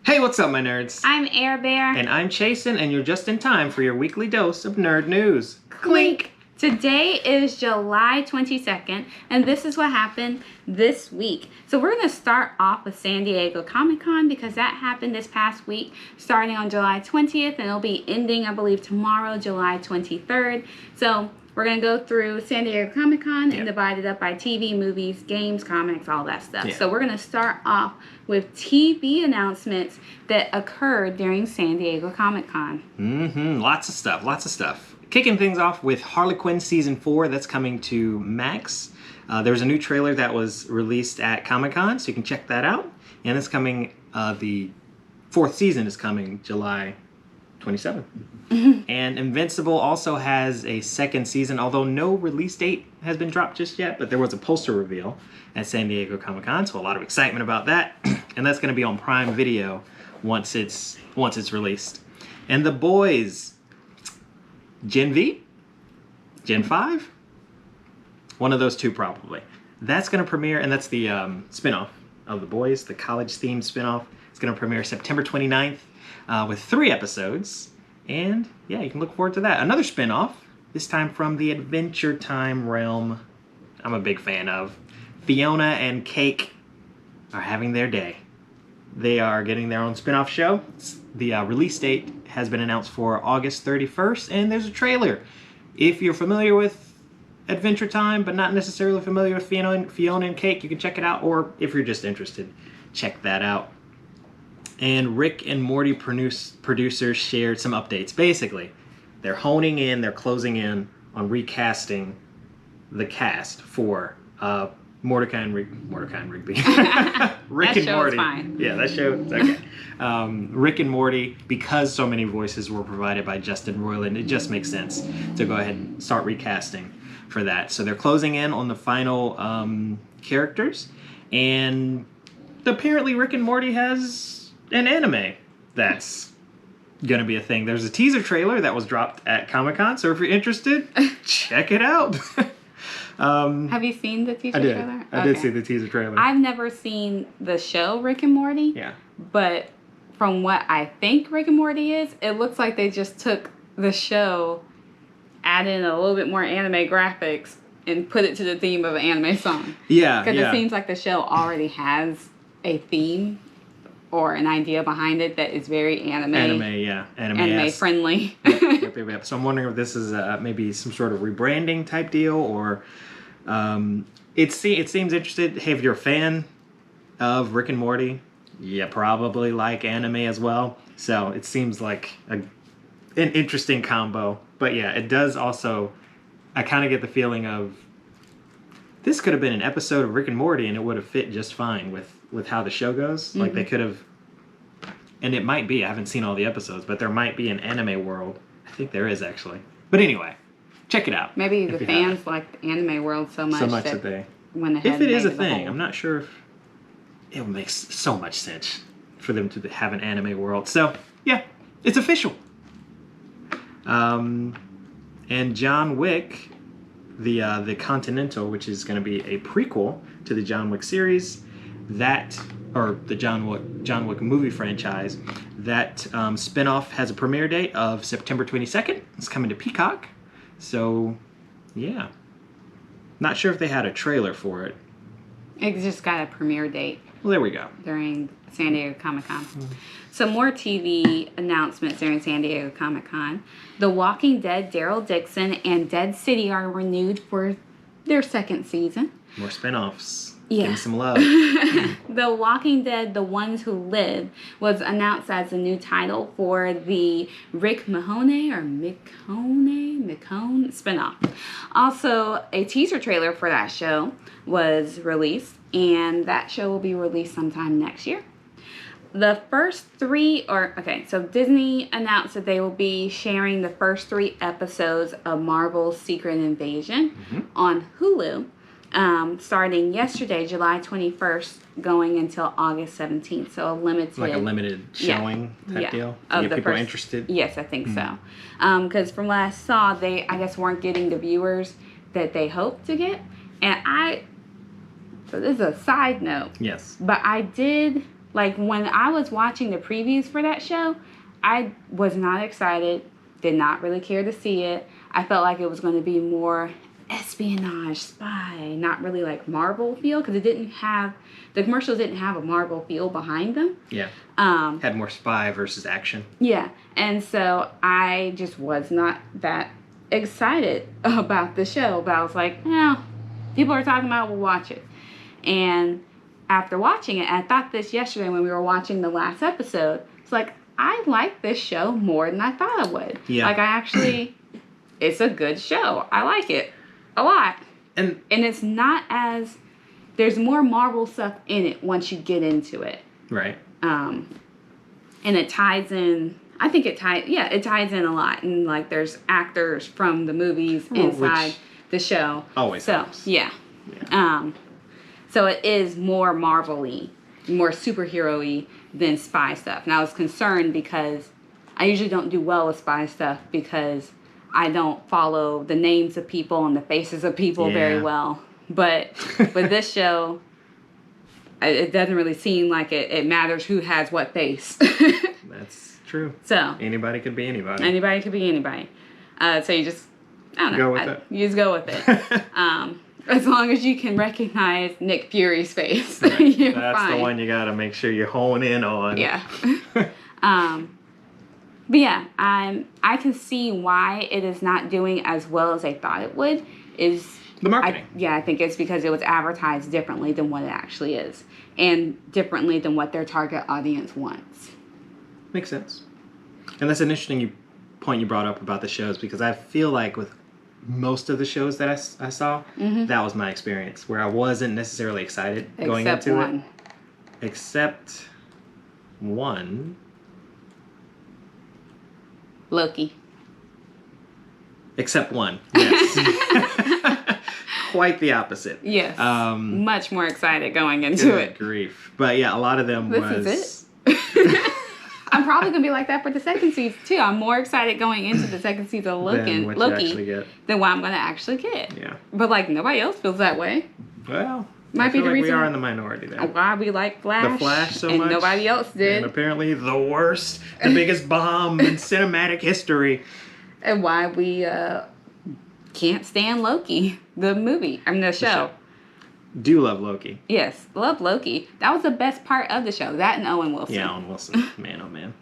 Hey, what's up, my nerds? I'm Air Bear. And I'm Chasen, and you're just in time for your weekly dose of nerd news. Clink! Today is July 22nd, and this is what happened this week. So we're going to start off with San Diego Comic-Con because that happened this past week, starting on July 20th, and it'll be ending, I believe, tomorrow, July 23rd. So we're going to go through San Diego Comic-Con and divide it up by TV, movies, games, comics, all that stuff. So we're going to start off with TV announcements that occurred during San Diego Comic-Con. Lots of stuff. Kicking things off with Harley Quinn Season 4, that's coming to Max. There was a new trailer that was released at Comic-Con, so you can check that out. And it's coming, the fourth season is coming July 27th. And Invincible also has a second season, although no release date has been dropped just yet, but there was a poster reveal at San Diego Comic-Con, so a lot of excitement about that. And that's going to be on Prime Video once it's released. And The Boys, Gen V? Gen 5? One of those two, probably. That's going to premiere, and that's the spinoff of The Boys, the college-themed spinoff. It's going to premiere September 29th with 3 episodes. And, yeah, you can look forward to that. Another spinoff, this time from the Adventure Time realm I'm a big fan of. Fiona and Cake are having their day. They are getting their own spinoff show. The release date has been announced for August 31st, and there's a trailer. If you're familiar with Adventure Time, but not necessarily familiar with Fiona and Cake, you can check it out, or if you're just interested, check that out. And Rick and Morty producers shared some updates. Basically, they're closing in on recasting the cast for Mordecai and Rigby. Rick and Morty. Fine. Yeah, that show is okay. Rick and Morty, because so many voices were provided by Justin Roiland, it just makes sense to go ahead and start recasting for that. So they're closing in on the final characters, and apparently Rick and Morty has an anime that's gonna be a thing. There's a teaser trailer that was dropped at Comic-Con, so if you're interested, check it out. Have you seen the teaser trailer? I did see the teaser trailer. I've never seen the show Rick and Morty. Yeah. But from what I think Rick and Morty is, it looks like they just took the show, added in a little bit more anime graphics, and put it to the theme of an anime song. Yeah, Because it seems like the show already has a theme or an idea behind it that is very anime friendly. Yep. So I'm wondering if this is maybe some sort of rebranding type deal, or it seems interesting. Hey, if you're a fan of Rick and Morty, you probably like anime as well. So it seems like an interesting combo. But yeah, it does also, I kind of get the feeling of this could have been an episode of Rick and Morty and it would have fit just fine with how the show goes. Like they could have, and it might be, I haven't seen all the episodes, but there might be an anime world. I think there is actually. But anyway, check it out. Maybe the fans like the anime world so much that they went ahead. If it is a thing, I'm not sure if it would make so much sense for them to have an anime world. So yeah, it's official. And John Wick, the Continental, which is going to be a prequel to the John Wick series, or the John Wick movie franchise, that spinoff has a premiere date of September 22nd. It's coming to Peacock. So, yeah. Not sure if they had a trailer for it. It just got a premiere date. Well, there we go. During San Diego Comic-Con. Some more TV announcements during San Diego Comic-Con. The Walking Dead, Daryl Dixon, and Dead City are renewed for their second season. More spinoffs. Yeah. Give me some love. The Walking Dead, The Ones Who Live, was announced as a new title for the Rick Mahoney or McCone spinoff. Also, a teaser trailer for that show was released, and that show will be released sometime next year. The first 3, so Disney announced that they will be sharing the first 3 episodes of Marvel's Secret Invasion on Hulu. Starting yesterday, July 21st, going until August 17th. So a limited showing type deal to get people interested. Yes, I think so. Because from what I saw, they, I guess, weren't getting the viewers that they hoped to get. And so this is a side note. Yes. But I did Like, when I was watching the previews for that show, I was not excited, did not really care to see it. I felt like it was going to be more espionage, spy, not really like Marvel feel, because the commercials didn't have a Marvel feel behind them. Yeah. Had more spy versus action. Yeah. And so I just was not that excited about the show. But I was like, people are talking about it, we'll watch it. And after watching it, I thought this yesterday when we were watching the last episode, it's like, I like this show more than I thought I would. Yeah. Like, it's a good show. I like it a lot. And it's not as, there's more Marvel stuff in it once you get into it. right. And it ties in, I think it ties in a lot. And like, there's actors from the movies inside the show. Always helps. Yeah. So it is more Marvel-y, more superhero-y than spy stuff. And I was concerned because I usually don't do well with spy stuff because I don't follow the names of people and the faces of people very well. But with this show, it doesn't really seem like it matters who has what face. That's true. So anybody could be anybody. Anybody could be anybody. So you just, I don't know. Go with it. You just go with it. As long as you can recognize Nick Fury's face, Right. you're That's fine. the one you gotta make sure you hone in on. Yeah. But yeah, I can see why it is not doing as well as I thought it would. The marketing. I think it's because it was advertised differently than what it actually is, and differently than what their target audience wants. Makes sense. And that's an interesting point you brought up about the shows, because I feel like with most of the shows that I saw, that was my experience, where I wasn't necessarily excited going into it. Except one. Loki. Except one. Yes. Quite the opposite. Yes. Much more excited going into Good it. grief. But yeah, a lot of them This is it. I'm probably going to be like that for the second season, too. I'm more excited going into the second season of Loki than what I'm going to actually get. Yeah. But, like, nobody else feels that way. Well, Might I be feel the like reason we are in the minority there. why we like Flash. The Flash so and much. nobody else did. And apparently the worst, the biggest bomb in cinematic history. And why we can't stand Loki, the movie. I mean, the show. Do love Loki. Yes, love Loki. That was the best part of the show. That and Owen Wilson. Yeah, Owen Wilson. Man, oh man.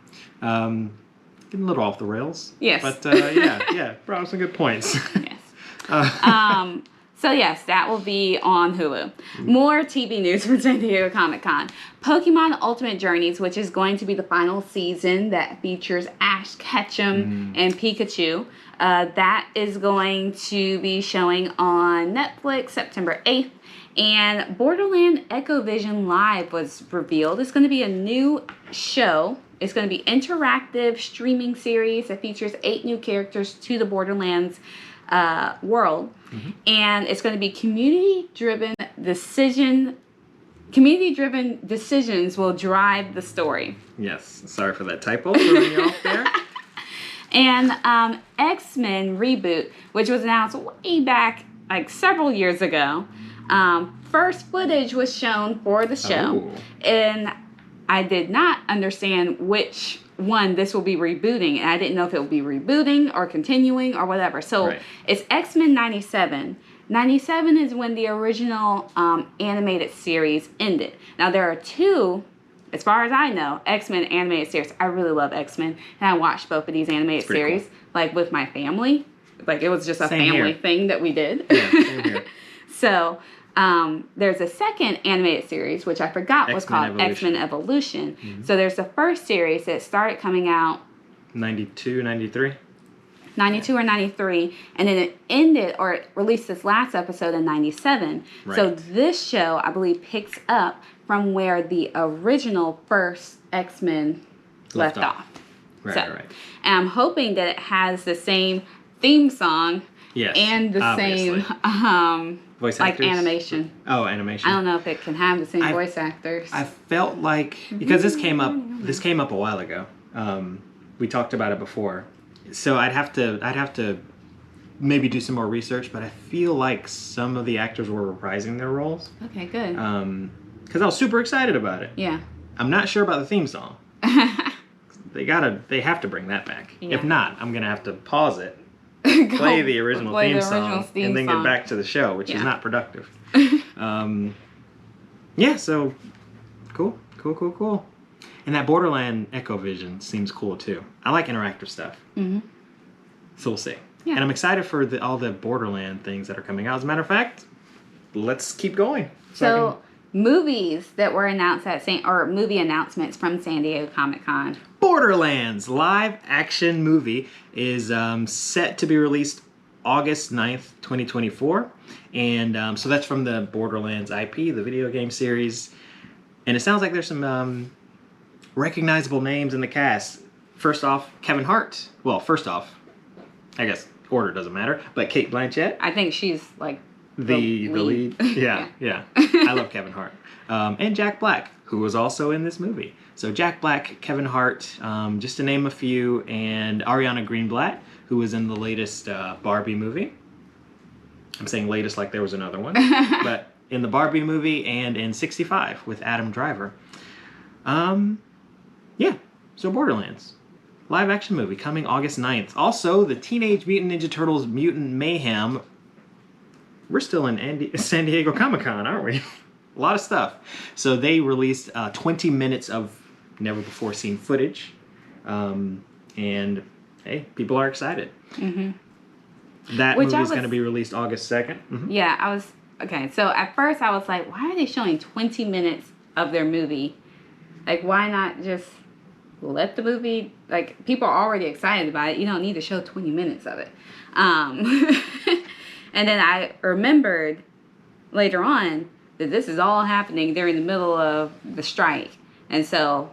Getting a little off the rails. Yes. But yeah, brought up some good points. Yes. So yes, that will be on Hulu. More TV news from San Diego Comic-Con. Pokemon Ultimate Journeys, which is going to be the final season that features Ash Ketchum and Pikachu. That is going to be showing on Netflix September 8th. And Borderland Echo Vision Live was revealed. It's going to be a new show. It's going to be interactive streaming series that features 8 new characters to the Borderlands world. And it's going to be community-driven decisions will drive the story. Yes. Sorry for that typo throwing you off there. And X-Men Reboot, which was announced way back, like several years ago. First footage was shown for the show. And I did not understand which one this will be rebooting, and I didn't know if it would be rebooting or continuing or whatever. So It's X-Men 97. 97 is when the original animated series ended. Now there are 2, as far as I know, X-Men animated series. I really love X-Men, and I watched both of these animated series like with my family. Like it was just a family thing that we did. Yeah, same here. So there's a second animated series, which I forgot was called X-Men Evolution. So there's the first series that started coming out 92, 93? 92 or 93, and then it ended or it released this last episode in 97. So this show, I believe, picks up from where the original first X-Men left off. Right. And I'm hoping that it has the same theme song and the same voice like actors? animation. Oh, animation. I don't know if it can have the same voice actors. I felt like, because this came up a while ago. We talked about it before. So I'd have to maybe do some more research, but I feel like some of the actors were reprising their roles. Okay, good. Because I was super excited about it. Yeah. I'm not sure about the theme song. They have to bring that back. Yeah. If not, I'm gonna have to pause it, Go play the original play theme the original song, theme and then song. get back to the show, which is Yeah. not productive. Yeah, so cool. And that Borderland Echo Vision seems cool too. I like interactive stuff. Mm-hmm. So we'll see. Yeah. And I'm excited for all the Borderland things that are coming out. As a matter of fact, let's keep going. So movies that were announced at movie announcements from San Diego Comic-Con. Borderlands live action movie is set to be released August 9th, 2024. And so that's from the Borderlands IP, the video game series. And it sounds like there's some recognizable names in the cast. First off, Kevin Hart. Well, first off, I guess order doesn't matter, but Cate Blanchett. I think she's like The lead. Yeah. I love Kevin Hart. And Jack Black, who was also in this movie. So Jack Black, Kevin Hart, just to name a few, and Ariana Greenblatt, who was in the latest Barbie movie. I'm saying latest like there was another one. But in the Barbie movie and in 65 with Adam Driver. Yeah, so Borderlands. Live action movie coming August 9th. Also, the Teenage Mutant Ninja Turtles Mutant Mayhem. We're still in San Diego Comic-Con, aren't we? A lot of stuff. So they released 20 minutes of never-before-seen footage. And, hey, people are excited. Mm-hmm. That movie is going to be released August 2nd. Mm-hmm. Yeah, okay, so at first I was like, why are they showing 20 minutes of their movie? Like, why not just let the movie, like, people are already excited about it. You don't need to show 20 minutes of it. And then I remembered later on that this is all happening during the middle of the strike. And so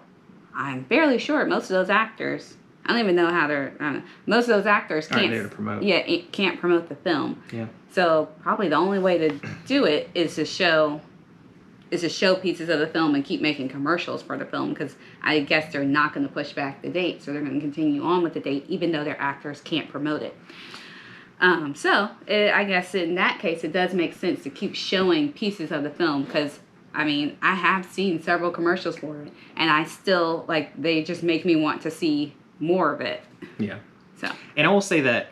I'm fairly sure most of those actors, I don't even know how most of those actors Aren't there to promote. Yeah, can't promote the film. Yeah. So probably the only way to do it is to show pieces of the film and keep making commercials for the film, because I guess they're not going to push back the date, so they're going to continue on with the date even though their actors can't promote it. I guess in that case it does make sense to keep showing pieces of the film, because I mean, I have seen several commercials for it and I still, like, they just make me want to see more of it. Yeah. So. And I will say that,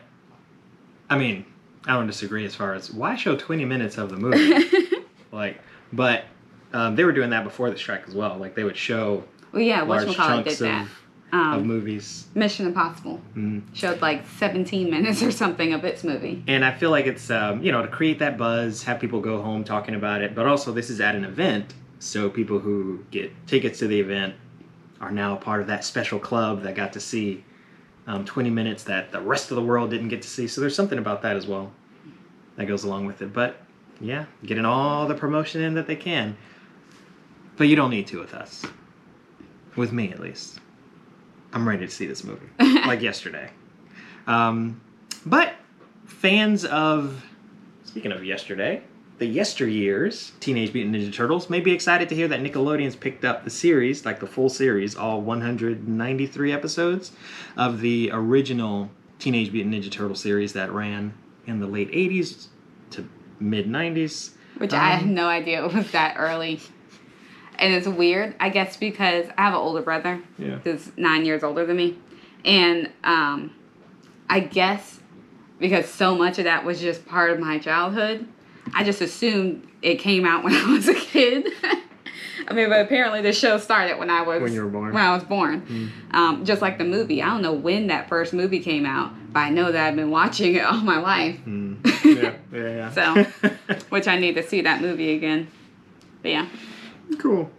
I mean, I don't disagree as far as why show 20 minutes of the movie. But they were doing that before the strike as well. Like, they would show large chunks of movies. Mission Impossible showed like 17 minutes or something of its movie. And I feel like it's, to create that buzz, have people go home talking about it. But also, this is at an event, so people who get tickets to the event are now a part of that special club that got to see 20 minutes that the rest of the world didn't get to see. So there's something about that as well that goes along with it. But yeah, getting all the promotion in that they can. But you don't need to with us. With me, at least. I'm ready to see this movie. Like yesterday. But fans of, speaking of yesterday, the yesteryears Teenage Mutant Ninja Turtles may be excited to hear that Nickelodeon's picked up the series, like the full series, all 193 episodes of the original Teenage Mutant Ninja Turtle series that ran in the late 80s to mid 90s. Which I had no idea it was that early. And it's weird, I guess, because I have an older brother who's 9 years older than me. And I guess because so much of that was just part of my childhood, I just assumed it came out when I was a kid. I mean, but apparently the show started when you were born. When I was born. Just like the movie. I don't know when that first movie came out, but I know that I've been watching it all my life. Yeah. So, which I need to see that movie again. But yeah. Cool.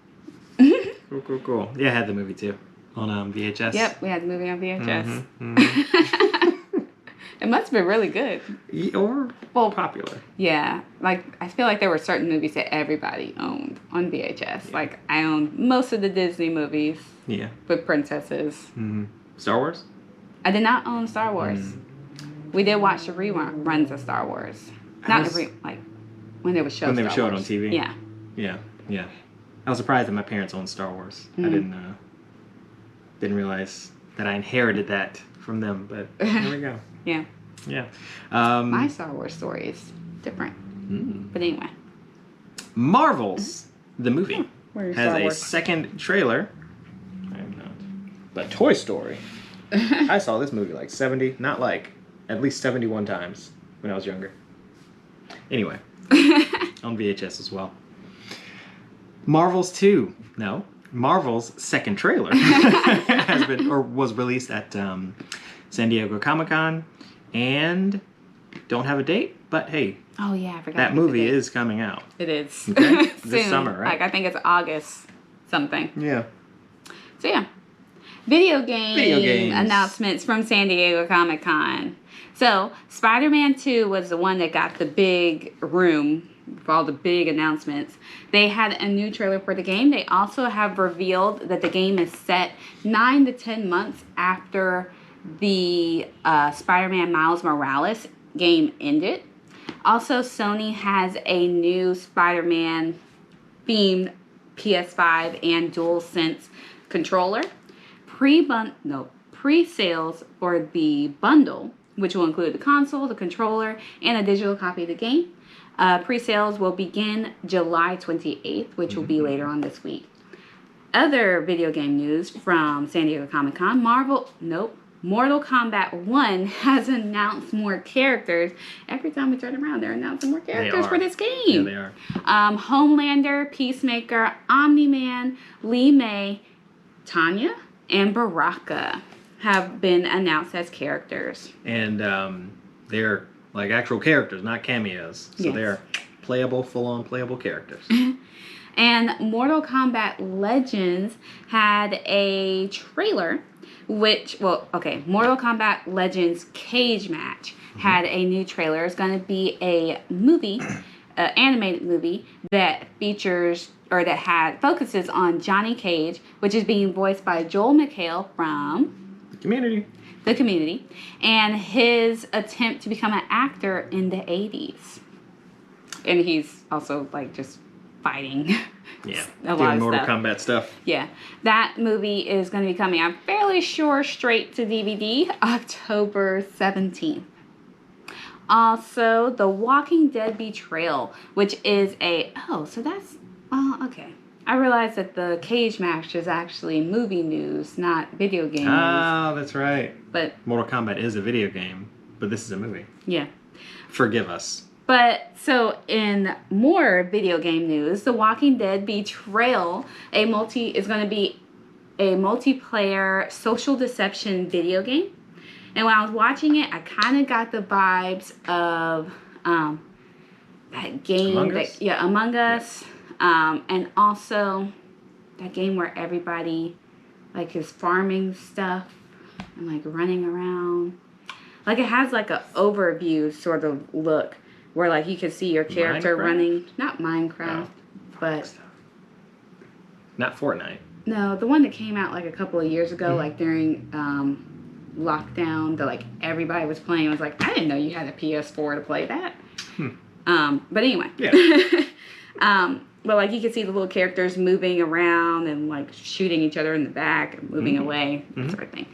Cool. Yeah, I had the movie too on VHS. Yep, we had the movie on VHS. It must have been really good. Or popular. Yeah, like I feel like there were certain movies that everybody owned on VHS. Yeah. Like I owned most of the Disney movies. Yeah. With princesses. Star Wars? I did not own Star Wars. We did watch the reruns of Star Wars. Not when they would show. When they would show it on TV. Yeah. I was surprised that my parents owned Star Wars. I didn't realize that I inherited that from them, but here we go. Yeah. My Star Wars story is different. But anyway. Marvels, the movie, Where's has Star a Wars? second trailer. I am not. But Toy Story. I saw this movie like 70, not like, at least 71 times when I was younger. Anyway, on VHS as well. Marvel's second trailer was released at San Diego Comic-Con, and don't have a date, but hey, Oh yeah, I forgot. that movie is coming out. It is. Okay? Soon. This summer, right? Like I think it's August something. Yeah. So yeah. Video games. announcements from San Diego Comic-Con. So Spider-Man 2 was the one that got the big room for all the big announcements. They had a new trailer for the game. They also have revealed that the game is set 9 to 10 months after the Spider-Man Miles Morales game ended. Also, Sony has a new Spider-Man themed PS5 and DualSense controller. Pre-sales for the bundle, which will include the console, the controller, and a digital copy of the game. Pre-sales will begin July 28th, which will be later on this week. Other video game news from San Diego Comic-Con, Mortal Kombat 1 has announced more characters. Every time we turn around, they're announcing more characters for this game. Yeah, they are. Homelander, Peacemaker, Omni-Man, Li Mei, Tanya, and Baraka have been announced as characters. And they're like actual characters, not cameos. So Yes. they're playable, full-on playable characters. And Mortal Kombat Legends had a trailer, Mortal Kombat Legends Cage Match had a new trailer. It's going to be a movie, animated movie that focuses on Johnny Cage, which is being voiced by Joel McHale from The Community. The Community, and his attempt to become an actor in the 80s. And he's also like just fighting. Yeah. A lot Doing of Mortal stuff. Kombat stuff. Yeah, that movie is going to be coming out fairly sure straight to DVD October 17th. Also, The Walking Dead Betrayal, which is okay. I realized that the Cage Match is actually movie news, not video game news. Oh, that's right. But Mortal Kombat is a video game, but this is a movie. yeah. Forgive us. But so in more video game news, The Walking Dead Betrayal is going to be a multiplayer social deception video game. And when I was watching it, I kind of got the vibes of that game, Among Us, and also that game where everybody like is farming stuff and like running around. Like it has like an overview sort of look where like you can see your character running. Not Minecraft, but not Fortnite. No, the one that came out like a couple of years ago, like during lockdown, that like everybody was playing. I was like, I didn't know you had a PS4 to play that. But anyway. Yeah. But like you can see the little characters moving around and like shooting each other in the back and moving away, that sort of thing.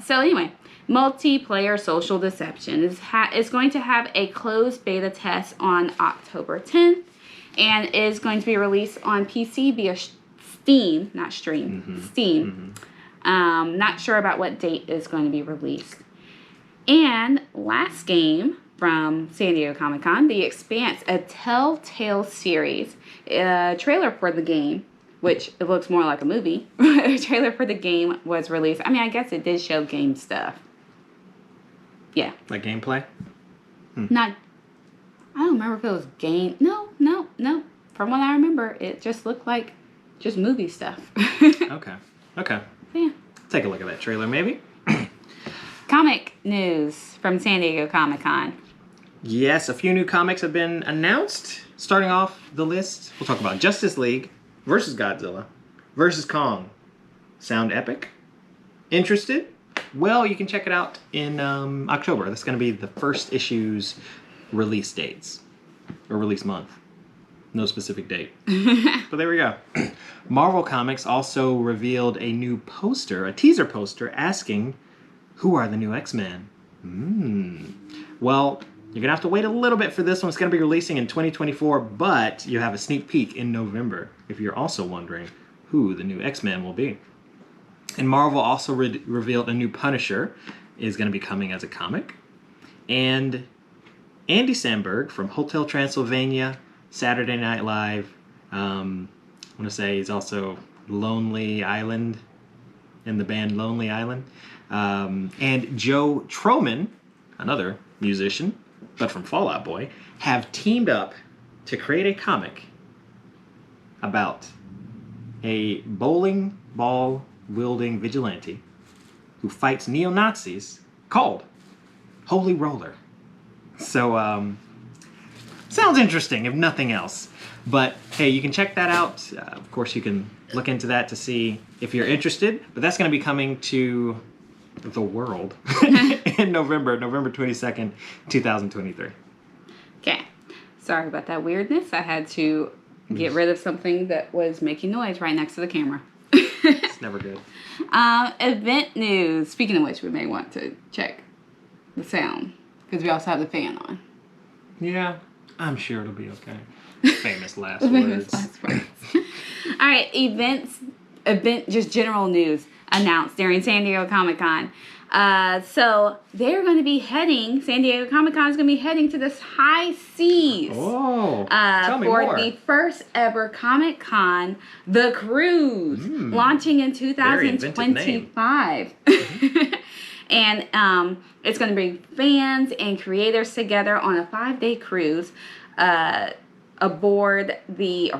So anyway, multiplayer social deception is going to have a closed beta test on October 10th and is going to be released on PC via Steam, not Stream, Steam. Not sure about what date is going to be released. And last game from San Diego Comic-Con, The Expanse, a Telltale series. A trailer for the game, which it looks more like a movie. A trailer for the game was released. I mean, I guess it did show game stuff. Yeah. Like gameplay? Not, I don't remember if it was game. No. From what I remember, it just looked like just movie stuff. Okay. Yeah. Take a look at that trailer, maybe. Comic news from San Diego Comic-Con. Yes, a few new comics have been announced. Starting off the list, we'll talk about Justice League versus Godzilla versus Kong. Sound epic? Interested? Well, you can check it out in October. That's going to be the first issue's release dates. Or release month. No specific date. But there we go. Marvel Comics also revealed a new poster, a teaser poster, asking, who are the new X-Men? Well, You're gonna have to wait a little bit for this one. It's gonna be releasing in 2024, but you have a sneak peek in November if you're also wondering who the new X-Men will be. And Marvel also revealed a new Punisher is going to be coming as a comic. And Andy Samberg from Hotel Transylvania, Saturday Night Live. I want to say he's also Lonely Island in the band Lonely Island. And Joe Troman, another musician, but from Fall Out Boy, have teamed up to create a comic about a bowling ball wielding vigilante who fights neo-Nazis called Holy Roller. So, sounds interesting if nothing else. But hey, you can check that out. Of course, you can look into that to see if you're interested. But that's going to be coming to the world in November 22nd, 2023. Okay. Sorry about that weirdness. I had to get rid of something that was making noise right next to the camera. It's never good. Event news. Speaking of which, we may want to check the sound because we also have the fan on. Yeah, I'm sure it'll be okay. Famous last words. All right, just general news announced during San Diego Comic-Con. So they're going to be heading, San Diego Comic-Con is going to be heading to the high seas. Oh, tell me for more. the first ever Comic-Con, The Cruise, launching in 2025. And it's going to bring fans and creators together on a 5-day cruise on board the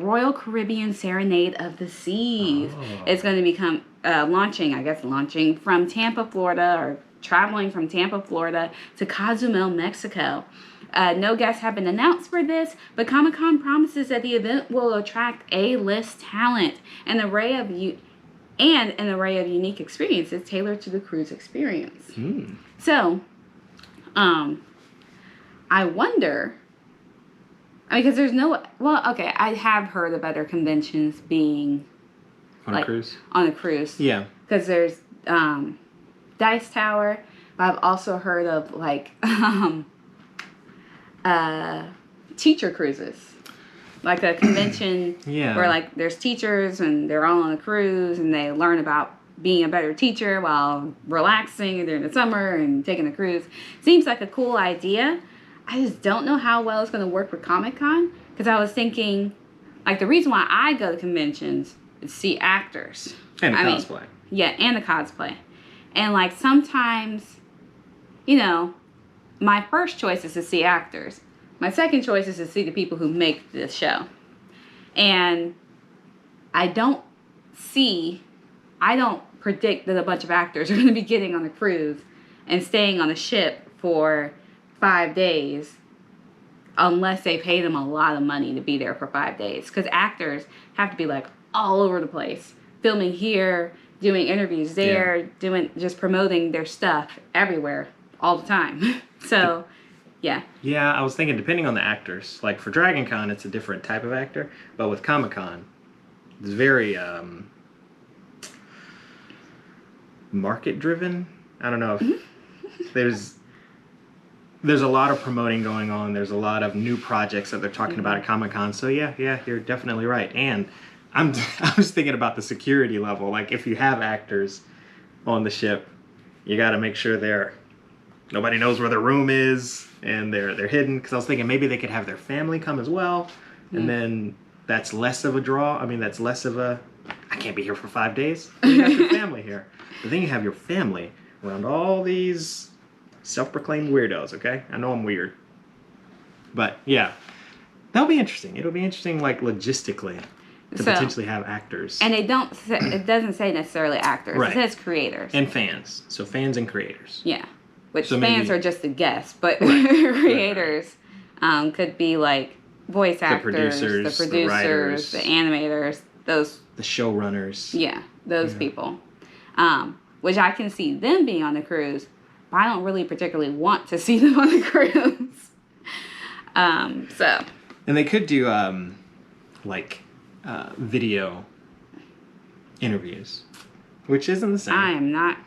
Royal Caribbean Serenade of the Seas. Oh. It's going to become launching from Tampa, Florida, or traveling from Tampa, Florida to Cozumel, Mexico. No guests have been announced for this, but Comic-Con promises that the event will attract A-list talent and an array of unique experiences tailored to the cruise experience. So, I wonder, because there's I have heard of other conventions being on a cruise? On a cruise. Yeah. Because there's Dice Tower, but I've also heard of teacher cruises. Like a convention where there's teachers and they're all on a cruise and they learn about being a better teacher while relaxing during the summer and taking a cruise. Seems like a cool idea. I just don't know how well it's going to work with Comic-Con, because I was thinking, the reason why I go to conventions is to see actors. And cosplay. And the cosplay. And sometimes, my first choice is to see actors. My second choice is to see the people who make this show. And I don't predict that a bunch of actors are going to be getting on a cruise and staying on a ship for 5 days unless they pay them a lot of money to be there for 5 days. Because actors have to be all over the place, filming here, doing interviews there, just promoting their stuff everywhere all the time. So, yeah. Yeah, I was thinking depending on the actors. For Dragon Con, it's a different type of actor, but with Comic-Con, it's very market-driven. I don't know if there's a lot of promoting going on. There's a lot of new projects that they're talking about at Comic-Con. So yeah, you're definitely right. And I was thinking about the security level. If you have actors on the ship, you got to make sure nobody knows where their room is and they're hidden. Because I was thinking maybe they could have their family come as well, and then that's less of a draw. I mean, that's less of a I can't be here for 5 days. You have your family here, but then you have your family around all these self-proclaimed weirdos. Okay, I know I'm weird, but yeah, that'll be interesting. It'll be interesting, logistically, to potentially have actors. And it doesn't say necessarily actors. Right. It says creators and fans. So fans and creators. Yeah, which fans are just the guests, but creators could be voice actors, the producers, the writers, the animators, the showrunners. Yeah, those people. Which I can see them being on the cruise, but I don't really particularly want to see them on the cruise. And they could do video interviews, which isn't the same. I am not.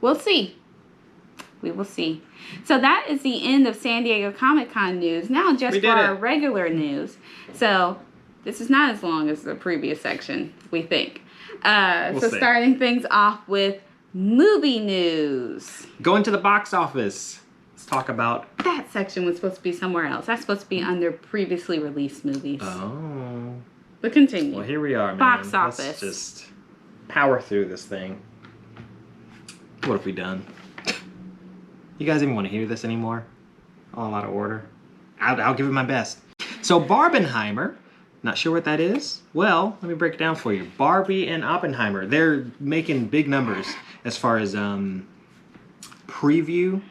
We'll see. We will see. So that is the end of San Diego Comic-Con news. Now just for our regular news. So this is not as long as the previous section, we think. We'll see. Starting things off with movie news. Going to the box office. Let's talk about... That section was supposed to be somewhere else. That's supposed to be under previously released movies. Oh. But continue. Well, here we are, man. Box office. Let's just power through this thing. What have we done? You guys even want to hear this anymore? All out of order. I'll give it my best. So Barbenheimer, not sure what that is? Well, let me break it down for you. Barbie and Oppenheimer, they're making big numbers as far as preview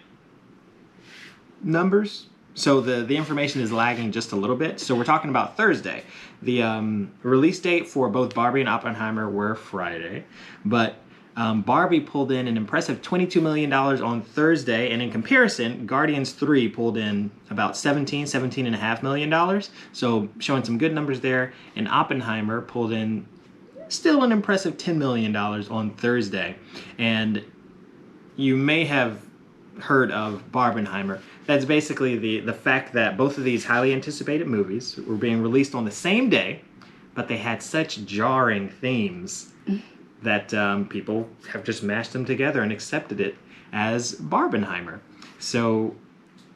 numbers. So the information is lagging just a little bit. So we're talking about Thursday. The release date for both Barbie and Oppenheimer were Friday, but Barbie pulled in an impressive $22 million on Thursday, and in comparison, Guardians 3 pulled in about $17.5 million. So showing some good numbers there, and Oppenheimer pulled in still an impressive $10 million on Thursday. And you may have heard of Barbenheimer. That's basically the fact that both of these highly anticipated movies were being released on the same day, but they had such jarring themes that people have just mashed them together and accepted it as Barbenheimer. So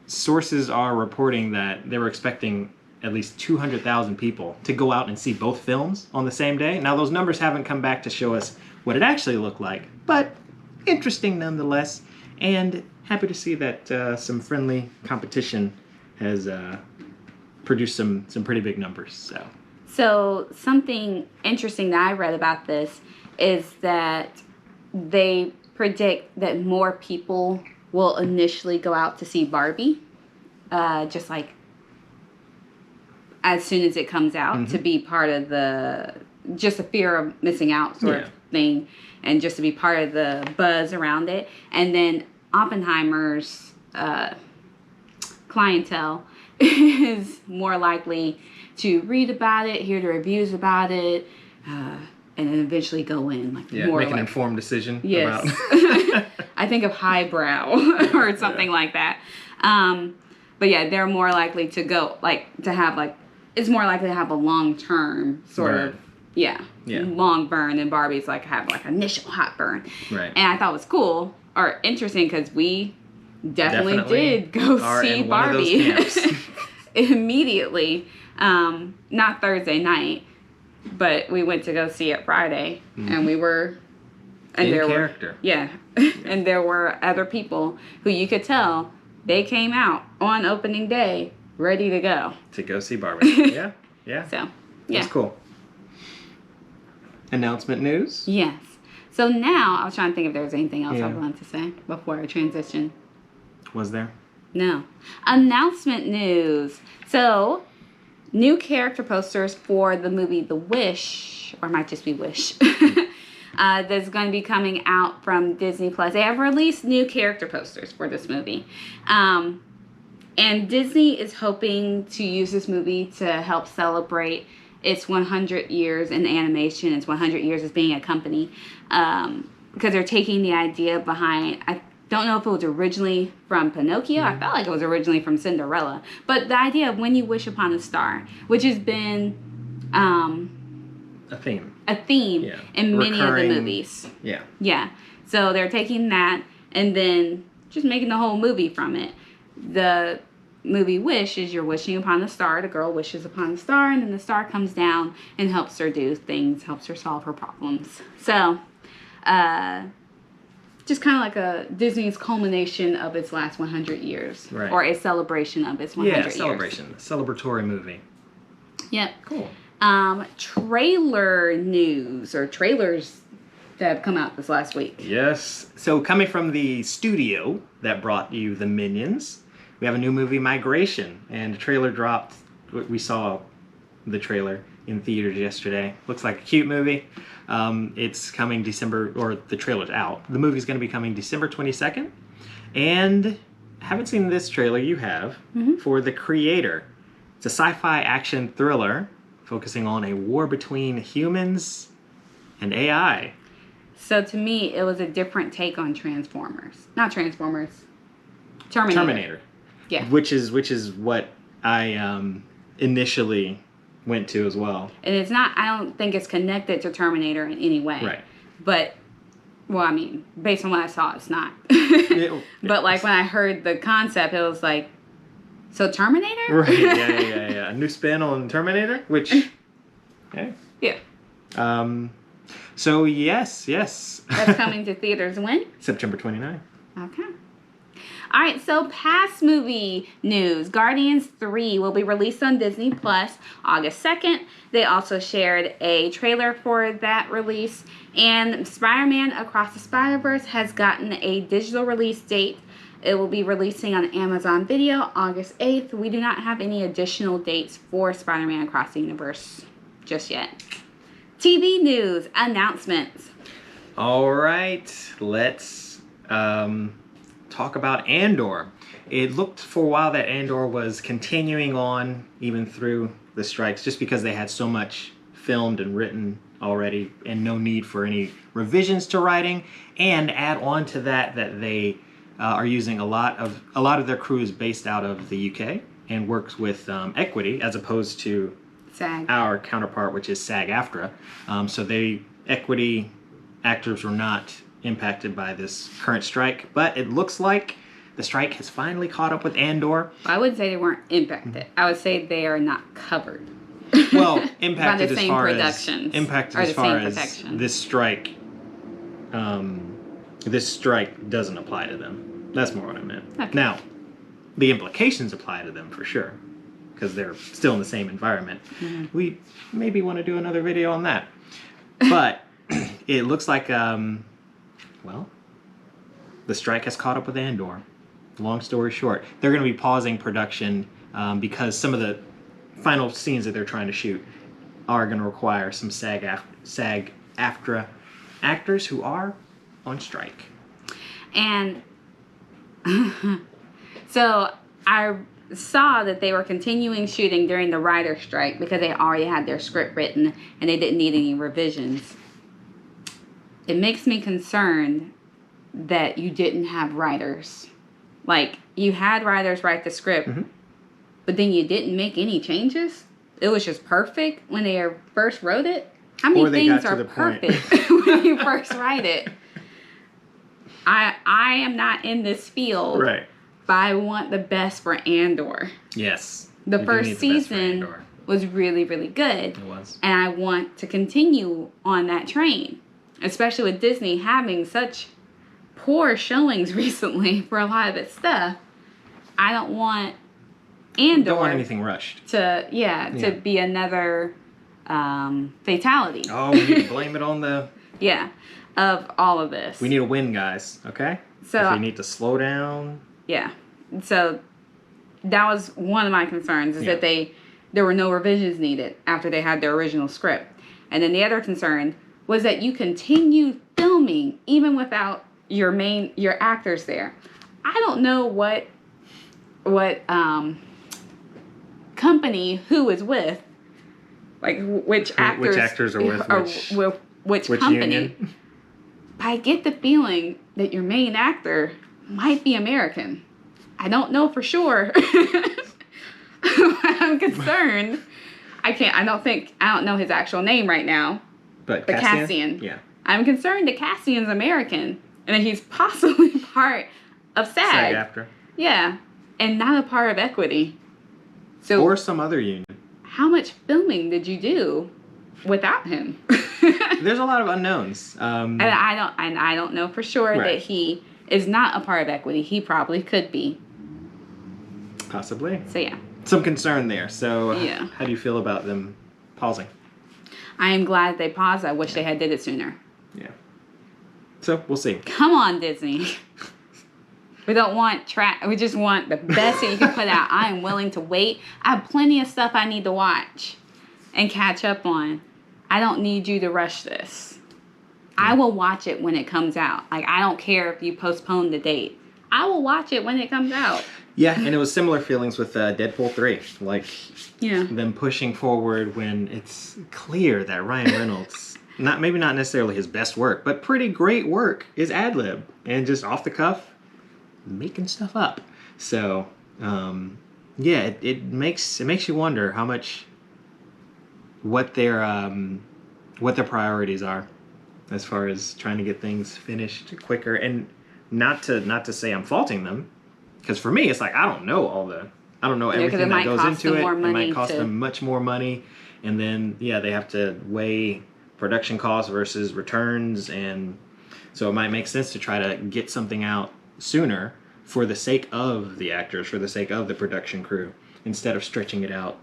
sources are reporting that they were expecting at least 200,000 people to go out and see both films on the same day. Now those numbers haven't come back to show us what it actually looked like, but interesting nonetheless, and happy to see that some friendly competition has produced some pretty big numbers. So something interesting that I read about this is that they predict that more people will initially go out to see Barbie, just like as soon as it comes out, to be part of just a fear of missing out sort of thing, and just to be part of the buzz around it. And then Oppenheimer's clientele is more likely to read about it, hear the reviews about it, and then eventually go in. Make an informed decision. Yes. About... I think of highbrow or something like that. But yeah, they're more likely to go, it's more likely to have a long-term sort of, long burn, and Barbie's have initial hot burn. Right. And I thought it was cool or interesting because we definitely did go see Barbie immediately. Not Thursday night, but we went to go see it Friday, and we were... And in character. And there were other people who you could tell they came out on opening day ready to go. To go see Barbie. Yeah. So, That's cool. Announcement news? Yes. So now, I was trying to think if there was anything else I wanted to say before I transition. Was there? No. Announcement news. So, new character posters for the movie The Wish, or it might just be Wish, that's going to be coming out from Disney Plus. They have released new character posters for this movie. And Disney is hoping to use this movie to help celebrate its 100 years in animation, its 100 years as being a company. Because they're taking the idea behind... I don't know if it was originally from Pinocchio. I felt like it was originally from Cinderella. But the idea of when you wish upon a star, which has been... a theme in many of the movies. Yeah. So they're taking that and then just making the whole movie from it. The movie Wish is you're wishing upon a star. The girl wishes upon a star, and then the star comes down and helps her do things, helps her solve her problems. So, just kind of like a Disney's culmination of its last 100 years. Right. Or a celebration of its 100 years. Celebration. Celebratory movie. Yep. Cool. Trailer news, or trailers that have come out this last week. Yes. So coming from the studio that brought you the Minions, we have a new movie, Migration, and the trailer dropped. We saw the trailer in theaters yesterday. Looks like a cute movie. It's coming December, or the trailer's out. The movie's going to be coming December 22nd. And I haven't seen this trailer. You have. For The Creator. It's a sci-fi action thriller focusing on a war between humans and AI. So to me, it was a different take on Transformers. Not Transformers. Terminator. Yeah. Which is what I initially went to as well. And it's not, I don't think it's connected to Terminator in any way. Right. But, well, I mean, based on what I saw, it's not. It- But, like, when I heard the concept, it was like, so Terminator? Right, yeah. A new spin on Terminator, which, okay. Yeah. So, yes. That's coming to theaters when? September 29th. Okay. All right, so past movie news. Guardians 3 will be released on Disney Plus August 2nd. They also shared a trailer for that release. And Spider-Man Across the Spider-Verse has gotten a digital release date. It will be releasing on Amazon Video August 8th. We do not have any additional dates for Spider-Man Across the Universe just yet. TV news announcements. All right, let's talk about Andor. It looked for a while that Andor was continuing on even through the strikes just because they had so much filmed and written already and no need for any revisions to writing. And add on to that they are using a lot of their crew is based out of the UK and works with Equity as opposed to SAG. our counterpart, which is SAG-AFTRA. So Equity actors were not impacted by this current strike, but it looks like the strike has finally caught up with Andor. I wouldn't say they weren't impacted. I would say they are not covered. Well, impacted By the as same far as productions, impacted or as the far same as protection. this strike. This strike doesn't apply to them. That's more what I meant. Okay. Now, the implications apply to them for sure, because they're still in the same environment. Mm-hmm. We maybe want to do another video on that, but it looks like well, the strike has caught up with Andor. Long story short, they're going to be pausing production because some of the final scenes that they're trying to shoot are going to require some SAG-AFTRA actors who are on strike. And so I saw that they were continuing shooting during the writer's strike because they already had their script written and they didn't need any revisions. It makes me concerned that you didn't have writers. Like, you had writers write the script, but then you didn't make any changes? It was just perfect when they first wrote it? How many Or they things got to are the point. perfect when you first write it? I am not in this field, Right. but I want the best for Andor. Yes. The we do first need the best for season Andor. was really, really good. It was. And I want to continue on that train, especially with Disney having such poor showings recently for a lot of its stuff. I don't want Andor Don't want anything rushed. to be another fatality. Oh, we need to blame it on the... Yeah, of all of this. We need a win, guys, okay? So- if we need to slow down... Yeah. So that was one of my concerns is Yeah. that there were no revisions needed after they had their original script. And then the other concern was that you continued filming even without your actors there. I don't know what company who is with, like which actors are with which which company. union? But I get the feeling that your main actor might be American. I don't know for sure. I'm concerned. I don't know his actual name right now. But Cassian. Yeah. I'm concerned that Cassian's American and that he's possibly part of SAG. SAG-AFTRA. Yeah. And not a part of Equity. So Or some other union. how much filming did you do without him? There's a lot of unknowns. And I don't know for sure Right. that he is not a part of Equity. He probably could be. Possibly. So yeah. Some concern there. So Yeah. how do you feel about them pausing? I am glad they paused. I wish they had did it sooner. Yeah. So we'll see. Come on, Disney. We don't want we just want the best that you can put out. I am willing to wait. I have plenty of stuff I need to watch and catch up on. I don't need you to rush this. I will watch it when it comes out. Like, I don't care if you postpone the date. I will watch it when it comes out. Yeah, and it was similar feelings with Deadpool 3. Like, Yeah. them pushing forward when it's clear that Ryan Reynolds, maybe not necessarily his best work, but pretty great work, is ad-lib. And just off the cuff, making stuff up. So, yeah, it makes you wonder how much what their priorities are as far as trying to get things finished quicker. And not to say I'm faulting them, because for me it's like I don't know everything that goes into it. It might cost them much more money, and then they have to weigh production costs versus returns, and so it might make sense to try to get something out sooner for the sake of the actors, for the sake of the production crew, instead of stretching it out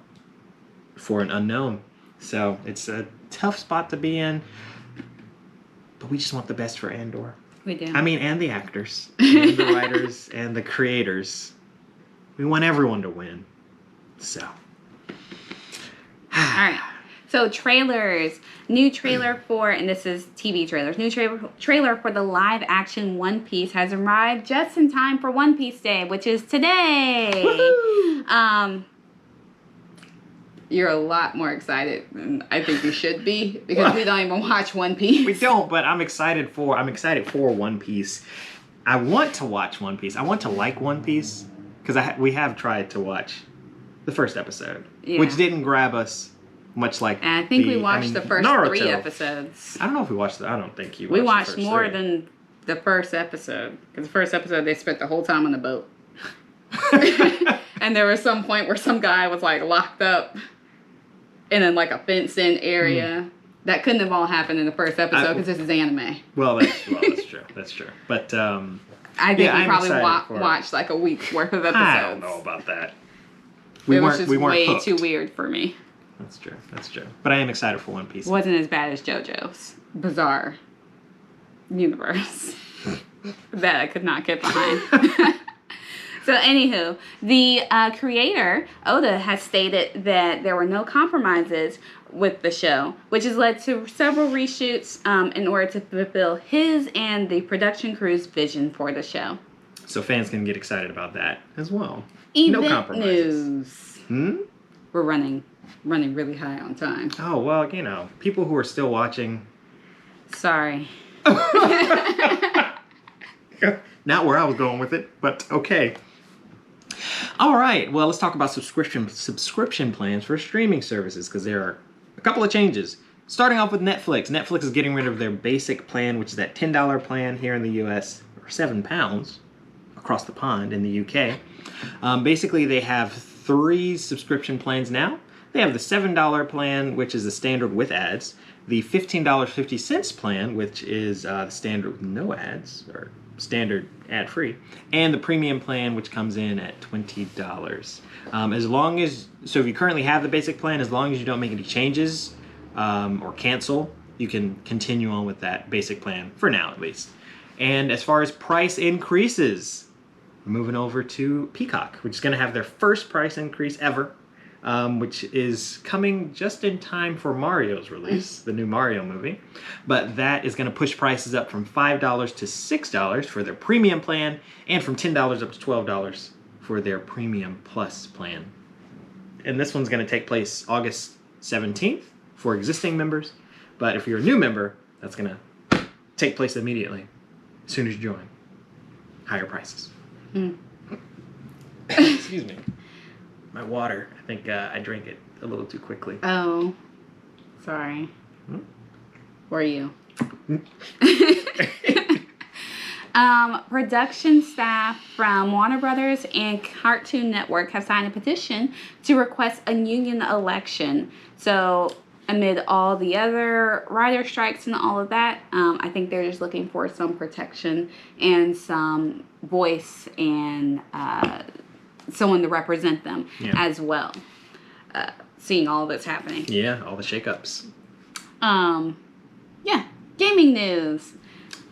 for an unknown. So it's a tough spot to be in, but we just want the best for Andor. We do. I mean, and the actors, and the writers, and the creators. We want everyone to win. So. All right. So trailers. New trailer for, and this is TV trailers, new trailer for the live action One Piece has arrived just in time for One Piece Day, which is today. Woo-hoo! You're a lot more excited than I think you should be, because we don't even watch One Piece. We don't, but I'm excited for One Piece. I want to watch One Piece. I want to like One Piece, because we have tried to watch the first episode, which didn't grab us much like. And I think we watched the first Naruto. 3 episodes. I don't know if we watched I don't think you watched We watched the first more 3. than the first episode, because the first episode they spent the whole time on the boat. And there was some point where some guy was like locked up in like a fenced-in area. That couldn't have all happened in the first episode, because this is anime. Well, that's true. That's true. But I think we probably watched like a week's worth of episodes. I don't know about that. It was just way too weird for me. That's true. That's true. But I am excited for One Piece. It wasn't as bad as JoJo's bizarre universe that I could not get behind. So, anywho, the creator, Oda, has stated that there were no compromises with the show, which has led to several reshoots in order to fulfill his and the production crew's vision for the show. So fans can get excited about that as well. Event no compromises. News. We're running really high on time. Oh, well, people who are still watching. Sorry. Not where I was going with it, but okay. All right, well, let's talk about subscription plans for streaming services, because there are a couple of changes. Starting off with Netflix. Netflix is getting rid of their basic plan, which is that $10 plan here in the US, or £7 across the pond in the UK. Basically, they have 3 subscription plans now. They have the $7 plan, which is the standard with ads, the $15.50 plan, which is the standard with no ads, or standard ad-free, and the premium plan, which comes in at $20. So if you currently have the basic plan, as long as you don't make any changes or cancel, you can continue on with that basic plan, for now at least. And as far as price increases, we're moving over to Peacock, which is going to have their first price increase ever, which is coming just in time for Mario's release, the new Mario movie. But that is going to push prices up from $5 to $6 for their premium plan, and from $10 up to $12 for their premium plus plan. And this one's going to take place August 17th for existing members. But if you're a new member, that's going to take place immediately, as soon as you join. Higher prices. Excuse me. My water, I think I drank it a little too quickly. Oh, sorry. Were you? Production staff from Warner Brothers and Cartoon Network have signed a petition to request a union election. So, amid all the other writer strikes and all of that, I think they're just looking for some protection and some voice and someone to represent them as well. Seeing all that's happening. Yeah, all the shakeups. Gaming news.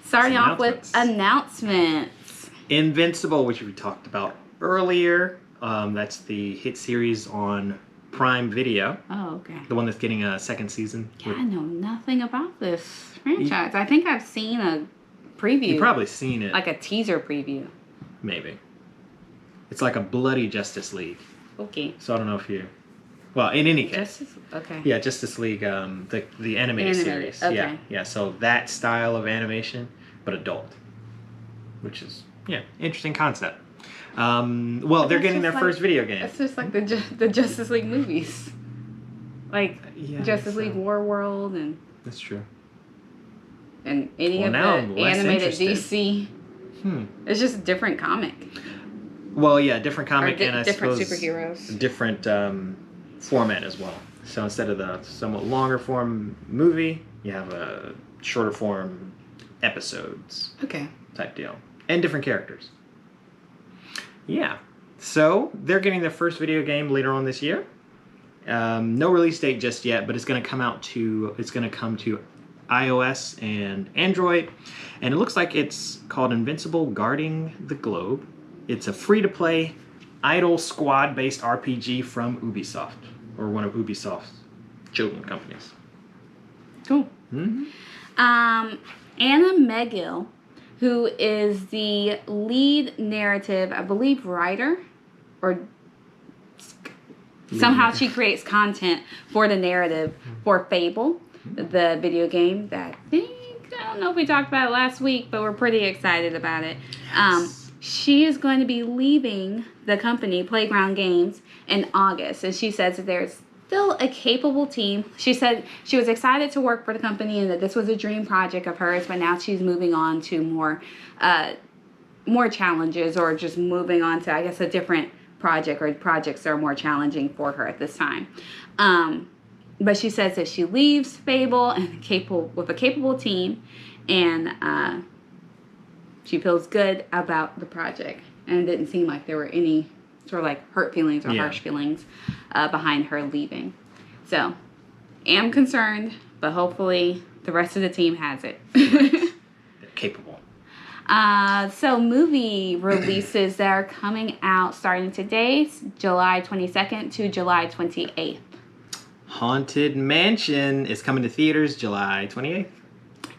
Starting off with announcements. Invincible, which we talked about earlier. That's the hit series on Prime Video. Oh, okay. The one that's getting a second season. Yeah, I know nothing about this franchise. I think I've seen a preview. You've probably seen it. Like a teaser preview. Maybe. It's like a bloody Justice League. Okay. So I don't know if you... Well, in any case. Okay. Yeah, Justice League, the animated series. Okay. Yeah, so that style of animation, but adult. Which is, interesting concept. Well, they're That's getting their just first like- video game. It's just like the Justice League movies, like Yeah, Justice so- League War World and That's true. any Well, of now the I'm less animated interested. DC. Hmm. It's just a different comic. Well, yeah, different Or comic and I different suppose superheroes. different format as well. So instead of the somewhat longer form movie, you have a shorter form episodes Okay. type deal and different characters. Yeah. So they're getting their first video game later on this year. No release date just yet, but it's going to come to iOS and Android, and it looks like it's called Invincible: Guarding the Globe. It's a free-to-play idle squad-based RPG from Ubisoft, or one of Ubisoft's children companies. Cool. Mm-hmm. Anna Megill, who is the lead narrative, I believe, writer, or somehow she creates content for the narrative for Fable, the video game that I don't know if we talked about it last week, but we're pretty excited about it. Yes. She is going to be leaving the company, Playground Games, in August, and she says that there's still a capable team. She said she was excited to work for the company and that this was a dream project of hers, but now she's moving on to more challenges, or just moving on to, I guess, a different project, or projects that are more challenging for her at this time. But she says that she leaves Fable and with a capable team, and she feels good about the project. And it didn't seem like there were any sort of like hurt feelings or harsh feelings behind her leaving. So, am concerned, but hopefully the rest of the team has it. They're capable. So movie releases that are coming out starting today, July 22nd to July 28th. Haunted Mansion is coming to theaters July 28th.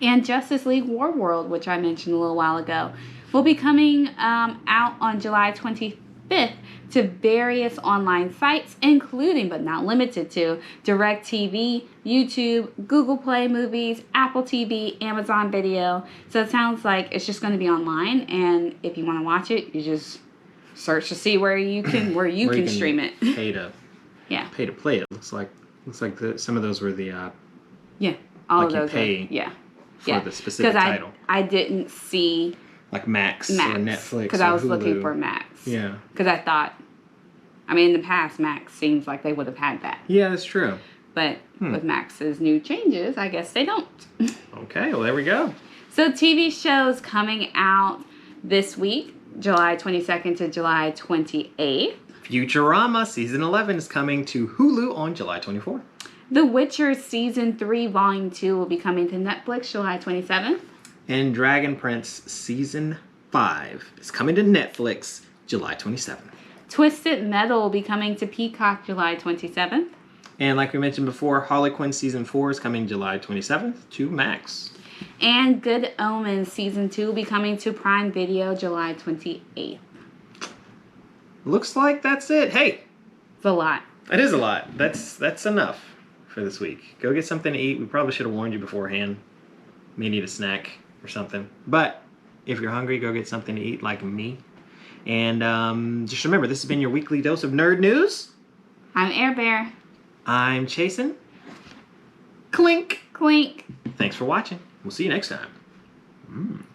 And Justice League War World, which I mentioned a little while ago, will be coming out on July 25th to various online sites, including but not limited to DirecTV, YouTube, Google Play Movies, Apple TV, Amazon Video. So it sounds like it's just going to be online, and if you want to watch it, you just search to see where you can stream it. Pay to Yeah. pay to play it. Looks like some of those were the Yeah. All Like of you those. pay Yeah. for the specific title. I didn't see Like Max or Netflix because or I was Hulu. looking for Max. Yeah. Because I thought, in the past, Max seems like they would have had that. Yeah, that's true. But with Max's new changes, I guess they don't. Okay, well, there we go. So TV shows coming out this week, July 22nd to July 28th. Futurama Season 11 is coming to Hulu on July 24th. The Witcher Season 3 Volume 2 will be coming to Netflix July 27th. And Dragon Prince Season 5 is coming to Netflix July 27th. Twisted Metal will be coming to Peacock July 27th. And like we mentioned before, Harley Quinn Season 4 is coming July 27th to Max. And Good Omens Season 2 will be coming to Prime Video July 28th. Looks like that's it. Hey, It's a lot. that is a lot. That's enough for this week. Go get something to eat. We probably should have warned you beforehand. May need a snack or something. But if you're hungry, go get something to eat like me. And just remember, this has been your weekly dose of nerd news. I'm Air Bear. I'm Chasen. Clink. Clink. Thanks for watching. We'll see you next time.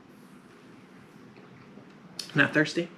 Not thirsty?